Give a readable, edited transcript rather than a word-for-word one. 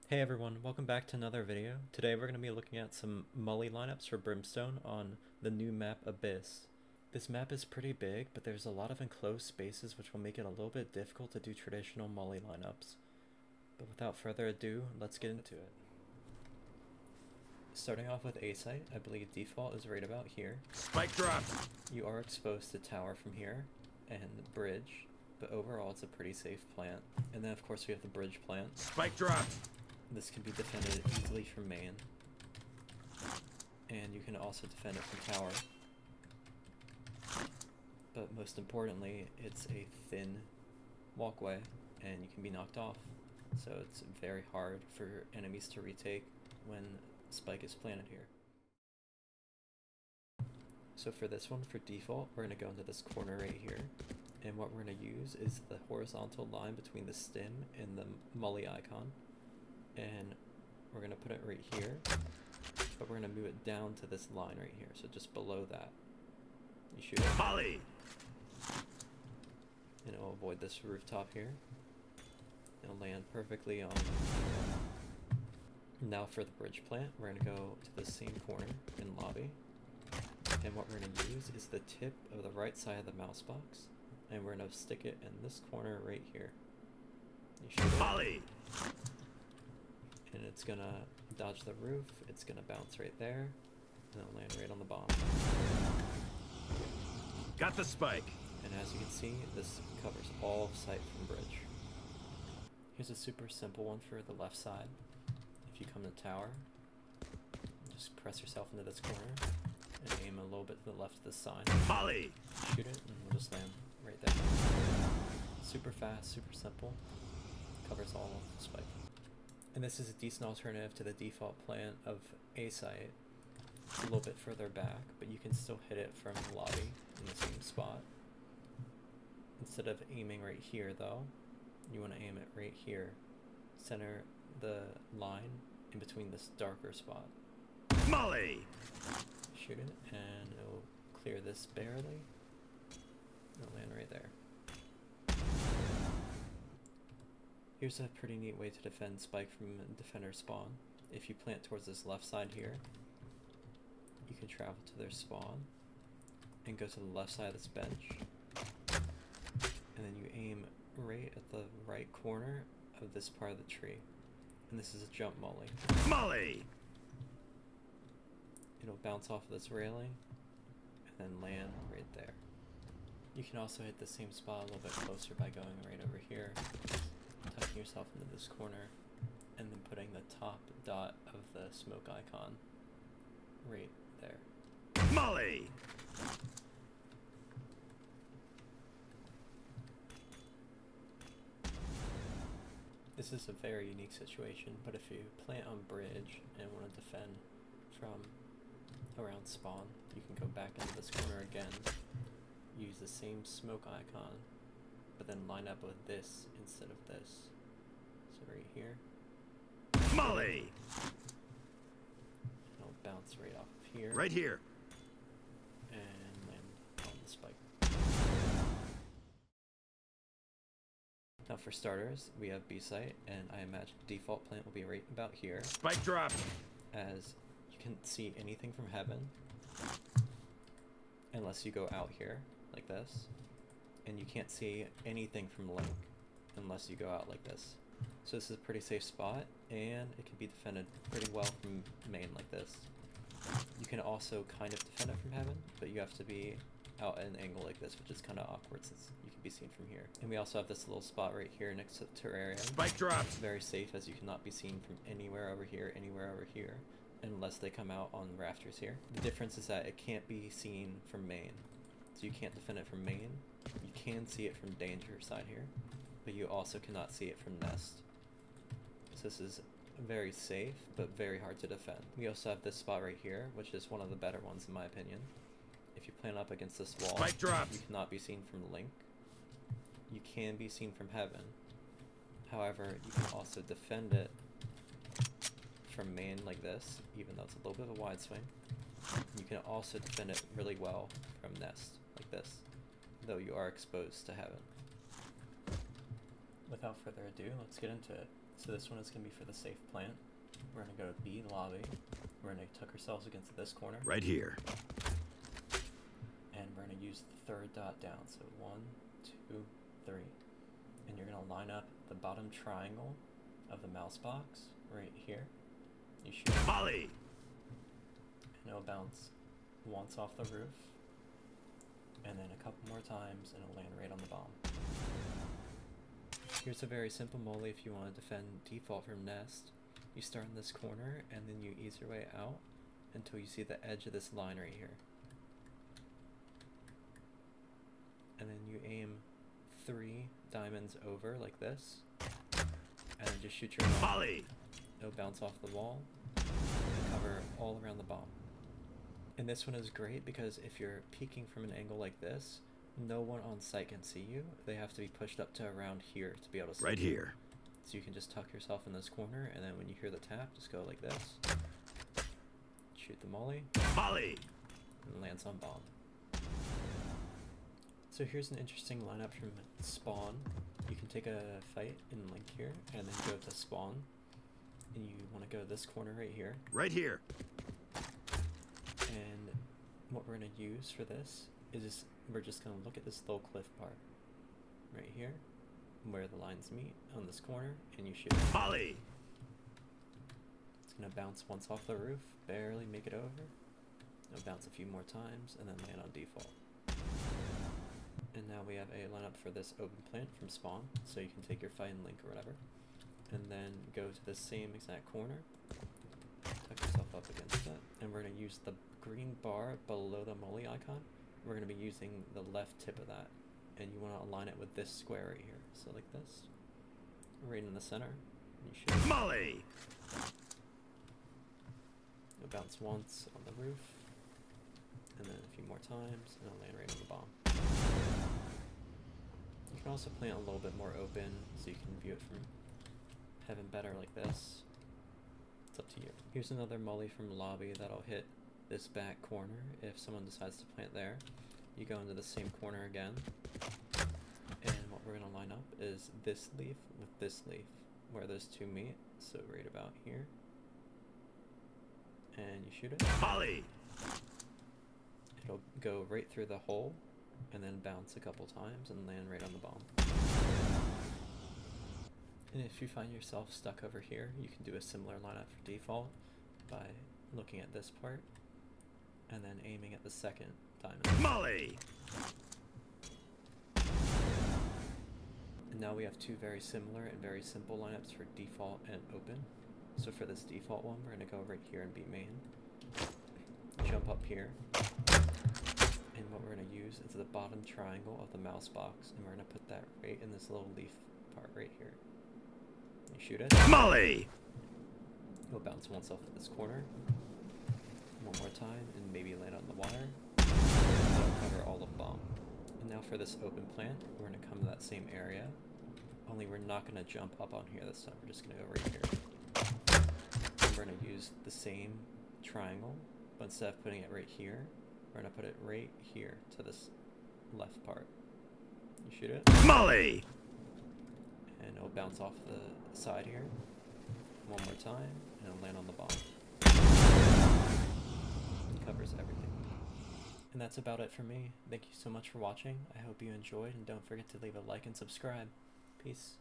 Hey everyone, welcome back to another video. Today we're going to be looking at some Mully lineups for Brimstone on the new map Abyss. This map is pretty big, but there's a lot of enclosed spaces which will make it a little bit difficult to do traditional Mully lineups. But without further ado, let's get into it. Starting off with A site, I believe default is right about here. Spike drop! You are exposed to tower from here, and bridge, but overall it's a pretty safe plant. And then of course we have the bridge plant. Spike drop! This can be defended easily from main, and you can also defend it from tower. But most importantly, it's a thin walkway, and you can be knocked off. So it's very hard for enemies to retake when spike is planted here. So for this one, for default, we're going to go into this corner right here. And what we're going to use is the horizontal line between the stem and the Mully icon. And we're going to put it right here, but we're going to move it down to this line right here, so just below that. You shoot it. Molly! And it will avoid this rooftop here. It'll land perfectly on. Now for the bridge plant, we're going to go to the same corner in lobby. And what we're going to use is the tip of the right side of the mouse box. And we're going to stick it in this corner right here. You shoot it. Molly! And it's gonna dodge the roof, it's gonna bounce right there, and it'll land right on the bomb. Got the spike! And as you can see, this covers all of sight from bridge. Here's a super simple one for the left side. If you come to tower, just press yourself into this corner, and aim a little bit to the left of this sign. Molly! Shoot it, and we'll just land right there. Super fast, super simple, covers all of the spike. And this is a decent alternative to the default plant of A site. It's a little bit further back, but you can still hit it from the lobby in the same spot. Instead of aiming right here though, you want to aim it right here. Center the line in between this darker spot. Molly! Shoot it, and it will clear this barely. It'll land right there. Here's a pretty neat way to defend spike from defender spawn. If you plant towards this left side here, you can travel to their spawn and go to the left side of this bench, and then you aim right at the right corner of this part of the tree. And this is a jump Mully. Molly! It'll bounce off of this railing and then land right there. You can also hit the same spot a little bit closer by going right over here, tucking yourself into this corner, and then putting the top dot of the smoke icon right there. Molly! This is a very unique situation, but if you plant on bridge and want to defend from around spawn, you can go back into this corner again, use the same smoke icon, but then line up with this instead of this. So right here. Molly! It'll bounce right off of here. Right here. And land on the spike. Now for starters, we have B site, and I imagine default plant will be right about here. Spike drop! As you can't see anything from heaven unless you go out here like this, and you can't see anything from link unless you go out like this. So this is a pretty safe spot, and it can be defended pretty well from main like this. You can also kind of defend it from heaven, but you have to be out at an angle like this, which is kind of awkward since you can be seen from here. And we also have this little spot right here next to the terrarium. Spike drop! It's very safe, as you cannot be seen from anywhere over here, unless they come out on rafters here. The difference is that it can't be seen from main. So you can't defend it from main. You can see it from danger side here, but you also cannot see it from nest. So this is very safe, but very hard to defend. We also have this spot right here, which is one of the better ones in my opinion. If you plant up against this wall, Spike drop! You cannot be seen from link. You can be seen from heaven. However, you can also defend it from main like this, even though it's a little bit of a wide swing. You can also defend it really well from nest like this, though you are exposed to heaven. Without further ado, let's get into it. So this one is going to be for the safe plant. We're going to go to B, lobby. We're going to tuck ourselves against this corner. Right here. And we're going to use the third dot down. So 1, 2, 3. And you're going to line up the bottom triangle of the mouse box right here. You shoot it. Molly! And it'll bounce once off the roof. And then a couple more times and it'll land right on the bomb. Here's a very simple molly if you want to defend default from nest. You start in this corner and then you ease your way out until you see the edge of this line right here. And then you aim 3 diamonds over like this. And then just shoot your molly. It'll bounce off the wall and cover all around the bomb. And this one is great because if you're peeking from an angle like this, no one on site can see you. They have to be pushed up to around here to be able to see right you. Here. So you can just tuck yourself in this corner, and then when you hear the tap, just go like this. Shoot the molly. Molly! And lands on bomb. So here's an interesting lineup from spawn. You can take a fight in link here, and then go to spawn. And you want to go to this corner right here. Right here. And what we're going to use for this is we're just going to look at this little cliff part right here where the lines meet on this corner, and you shoot it. Molly! It's going to bounce once off the roof, barely make it over. It'll bounce a few more times and then land on default. And now we have a lineup for this open plant from spawn, so you can take your fight and link or whatever, and then go to the same exact corner, tuck yourself up against it, and we're going to use the green bar below the molly icon. We're going to be using the left tip of that, and you want to align it with this square right here. So like this, right in the center, and you shoot. Molly! It'll bounce once on the roof, and then a few more times, and it'll land right on the bomb. You can also plant a little bit more open, so you can view it from heaven better like this. It's up to you. Here's another molly from lobby that'll hit this back corner if someone decides to plant there. You go into the same corner again, and what we're going to line up is this leaf with this leaf where those two meet, so right about here, and you shoot it. Molly! It'll go right through the hole and then bounce a couple times and land right on the bomb. And if you find yourself stuck over here, you can do a similar lineup for default by looking at this part and then aiming at the second diamond. Molly! And now we have two very similar and very simple lineups for default and open. So for this default one, we're going to go right here and be main. Jump up here. And what we're going to use is the bottom triangle of the mouse box, and we're going to put that right in this little leaf part right here. You shoot it. Molly! It'll bounce once off this corner. One more time, and maybe land on the wire. That'll cover all of bomb. And now for this open plant, we're going to come to that same area, only we're not going to jump up on here this time. We're just going to go right here. And we're going to use the same triangle, but instead of putting it right here, we're going to put it right here to this left part. You shoot it. Molly! And it'll bounce off the side here. One more time, and it'll land on the bomb. It covers everything. And that's about it for me. Thank you so much for watching. I hope you enjoyed, and don't forget to leave a like and subscribe. Peace.